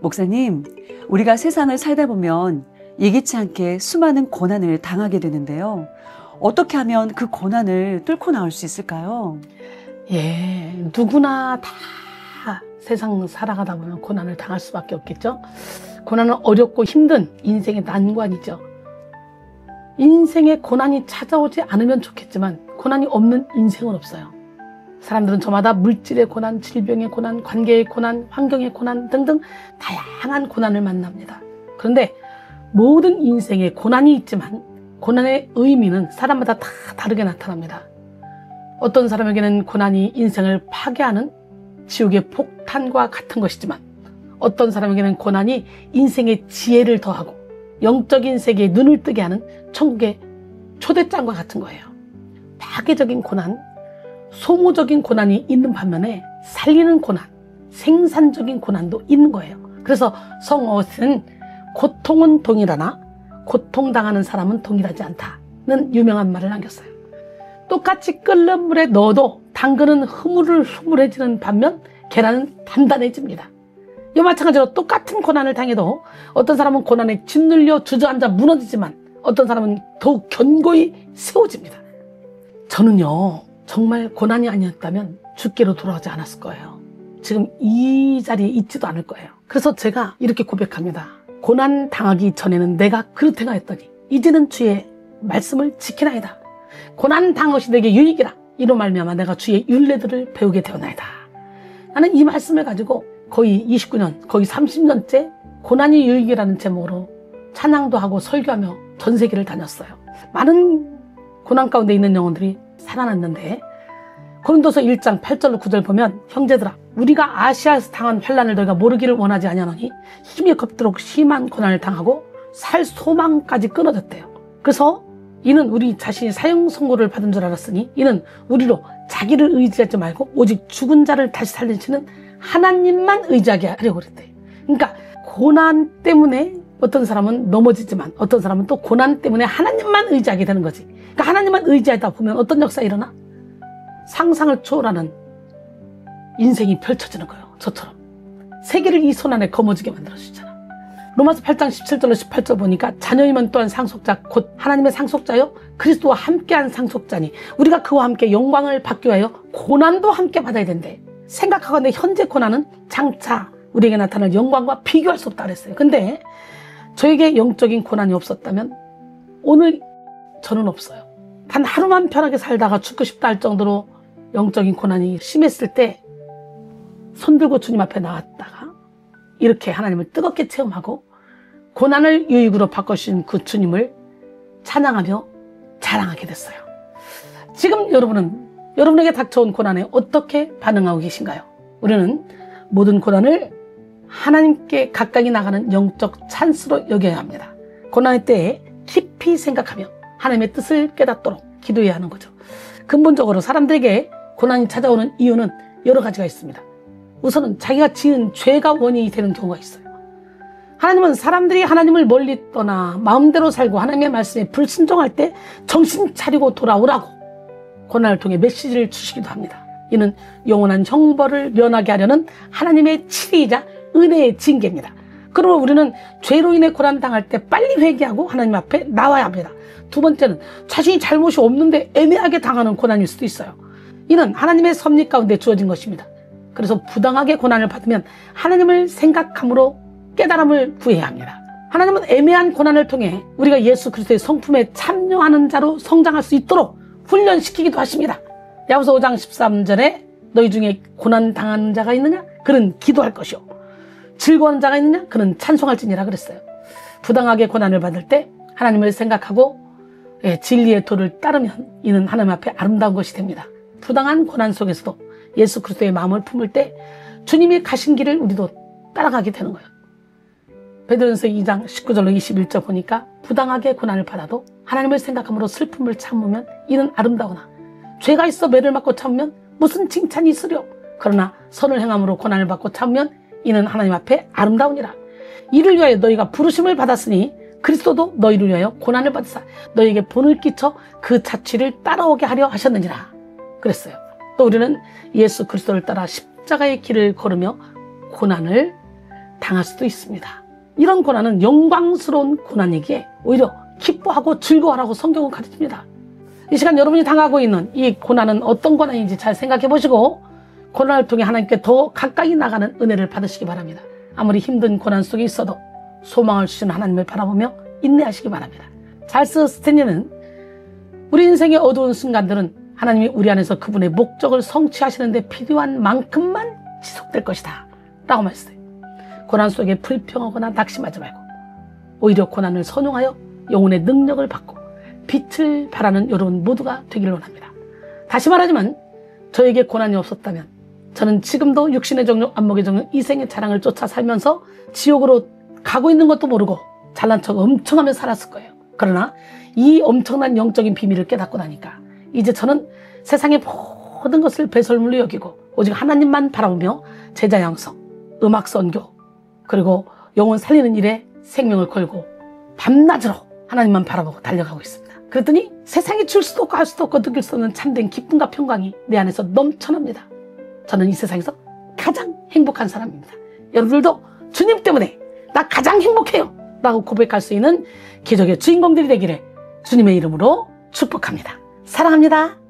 목사님, 우리가 세상을 살다 보면 예기치 않게 수많은 고난을 당하게 되는데요. 어떻게 하면 그 고난을 뚫고 나올 수 있을까요? 누구나 다 세상 살아가다 보면 고난을 당할 수밖에 없겠죠. 고난은 어렵고 힘든 인생의 난관이죠. 인생에 고난이 찾아오지 않으면 좋겠지만 고난이 없는 인생은 없어요. 사람들은 저마다 물질의 고난, 질병의 고난, 관계의 고난, 환경의 고난 등등 다양한 고난을 만납니다. 그런데 모든 인생에 고난이 있지만 고난의 의미는 사람마다 다 다르게 나타납니다. 어떤 사람에게는 고난이 인생을 파괴하는 지옥의 폭탄과 같은 것이지만 어떤 사람에게는 고난이 인생의 지혜를 더하고 영적인 세계에 눈을 뜨게 하는 천국의 초대장과 같은 거예요. 파괴적인 고난, 소모적인 고난이 있는 반면에 살리는 고난, 생산적인 고난도 있는 거예요. 그래서 성어스는 고통은 동일하나 고통당하는 사람은 동일하지 않다는 유명한 말을 남겼어요. 똑같이 끓는 물에 넣어도 당근은 흐물흐물해지는 반면 계란은 단단해집니다. 이 마찬가지로 똑같은 고난을 당해도 어떤 사람은 고난에 짓눌려 주저앉아 무너지지만 어떤 사람은 더욱 견고히 세워집니다. 저는요, 정말 고난이 아니었다면 주께로 돌아오지 않았을 거예요. 지금 이 자리에 있지도 않을 거예요. 그래서 제가 이렇게 고백합니다. 고난 당하기 전에는 내가 그릇 행하였더니 이제는 주의 말씀을 지키나이다. 고난 당것이 내게 유익이라. 이로 말미암아 내가 주의 율례들을 배우게 되었나이다. 나는 이 말씀을 가지고 거의 29년, 거의 30년째 고난이 유익이라는 제목으로 찬양도 하고 설교하며 전 세계를 다녔어요. 많은 고난 가운데 있는 영혼들이 살아났는데 고린도서 1장 8절로 9절 보면 형제들아 우리가 아시아에서 당한 환난을 너희가 모르기를 원하지 아니하노니 힘이 걷도록 심한 고난을 당하고 살 소망까지 끊어졌대요. 그래서 이는 우리 자신이 사형 선고를 받은 줄 알았으니 이는 우리로 자기를 의지하지 말고 오직 죽은 자를 다시 살리시는 하나님만 의지하게 하려고 그랬대요. 그러니까 고난 때문에 어떤 사람은 넘어지지만 어떤 사람은 또 고난 때문에 하나님만 의지하게 되는 거지. 그러니까 하나님만 의지하다 보면 어떤 역사가 일어나? 상상을 초월하는 인생이 펼쳐지는 거예요. 저처럼. 세계를 이 손 안에 거머쥐게 만들어주잖아. 로마서 8장 17절로 18절 보니까 자녀이면 또한 상속자 곧 하나님의 상속자요 그리스도와 함께한 상속자니 우리가 그와 함께 영광을 받기 위하여 고난도 함께 받아야 된대. 생각하건대 현재 고난은 장차 우리에게 나타날 영광과 비교할 수 없다 그랬어요. 근데 저에게 영적인 고난이 없었다면 오늘 저는 없어요. 단 하루만 편하게 살다가 죽고 싶다 할 정도로 영적인 고난이 심했을 때 손들고 주님 앞에 나왔다가 이렇게 하나님을 뜨겁게 체험하고 고난을 유익으로 바꿔주신 그 주님을 찬양하며 자랑하게 됐어요. 지금 여러분은 여러분에게 닥쳐온 고난에 어떻게 반응하고 계신가요? 우리는 모든 고난을 하나님께 가까이 나가는 영적 찬스로 여겨야 합니다. 고난의 때에 깊이 생각하며 하나님의 뜻을 깨닫도록 기도해야 하는 거죠. 근본적으로 사람들에게 고난이 찾아오는 이유는 여러 가지가 있습니다. 우선은 자기가 지은 죄가 원인이 되는 경우가 있어요. 하나님은 사람들이 하나님을 멀리 떠나 마음대로 살고 하나님의 말씀에 불순종할 때 정신 차리고 돌아오라고 고난을 통해 메시지를 주시기도 합니다. 이는 영원한 형벌을 면하게 하려는 하나님의 칠의이자 은혜의 징계입니다. 그러므로 우리는 죄로 인해 고난당할 때 빨리 회개하고 하나님 앞에 나와야 합니다. 두 번째는 자신이 잘못이 없는데 애매하게 당하는 고난일 수도 있어요. 이는 하나님의 섭리 가운데 주어진 것입니다. 그래서 부당하게 고난을 받으면 하나님을 생각함으로 깨달음을 구해야 합니다. 하나님은 애매한 고난을 통해 우리가 예수 그리스도의 성품에 참여하는 자로 성장할 수 있도록 훈련시키기도 하십니다. 야고보서 5장 13절에 너희 중에 고난 당하는 자가 있느냐? 그는 기도할 것이요. 즐거워하는 자가 있느냐? 그는 찬송할지니라 그랬어요. 부당하게 고난을 받을 때 하나님을 생각하고 진리의 도를 따르면 이는 하나님 앞에 아름다운 것이 됩니다. 부당한 고난 속에서도 예수 그리스도의 마음을 품을 때 주님이 가신 길을 우리도 따라가게 되는 거예요. 베드로전서 2장 19절로 21절 보니까 부당하게 고난을 받아도 하나님을 생각함으로 슬픔을 참으면 이는 아름다우나 죄가 있어 매를 맞고 참으면 무슨 칭찬이 있으려. 그러나 선을 행함으로 고난을 받고 참으면 이는 하나님 앞에 아름다우니라. 이를 위하여 너희가 부르심을 받았으니 그리스도도 너희를 위하여 고난을 받으사 너희에게 본을 끼쳐 그 자취를 따라오게 하려 하셨느니라 그랬어요. 또 우리는 예수 그리스도를 따라 십자가의 길을 걸으며 고난을 당할 수도 있습니다. 이런 고난은 영광스러운 고난이기에 오히려 기뻐하고 즐거워하라고 성경은 가르칩니다. 이 시간 여러분이 당하고 있는 이 고난은 어떤 고난인지 잘 생각해 보시고 고난을 통해 하나님께 더 가까이 나가는 은혜를 받으시기 바랍니다. 아무리 힘든 고난 속에 있어도 소망을 주시는 하나님을 바라보며 인내하시기 바랍니다. 찰스 스탠리는 우리 인생의 어두운 순간들은 하나님이 우리 안에서 그분의 목적을 성취하시는 데 필요한 만큼만 지속될 것이다 라고 말씀해요. 고난 속에 불평하거나 낙심하지 말고 오히려 고난을 선용하여 영혼의 능력을 받고 빛을 발하는 여러분 모두가 되기를 원합니다. 다시 말하지만 저에게 고난이 없었다면 저는 지금도 육신의 정욕, 안목의 정욕, 이생의 자랑을 쫓아 살면서 지옥으로 가고 있는 것도 모르고 잘난 척 엄청 하며 살았을 거예요. 그러나 이 엄청난 영적인 비밀을 깨닫고 나니까 이제 저는 세상의 모든 것을 배설물로 여기고 오직 하나님만 바라보며 제자 양성, 음악 선교, 그리고 영혼 살리는 일에 생명을 걸고 밤낮으로 하나님만 바라보고 달려가고 있습니다. 그랬더니 세상이 줄 수도 없고 할 수도 없고 느낄 수 없는 참된 기쁨과 평강이 내 안에서 넘쳐납니다. 저는 이 세상에서 가장 행복한 사람입니다. 여러분들도 주님 때문에 나 가장 행복해요 라고 고백할 수 있는 기적의 주인공들이 되기를 주님의 이름으로 축복합니다. 사랑합니다.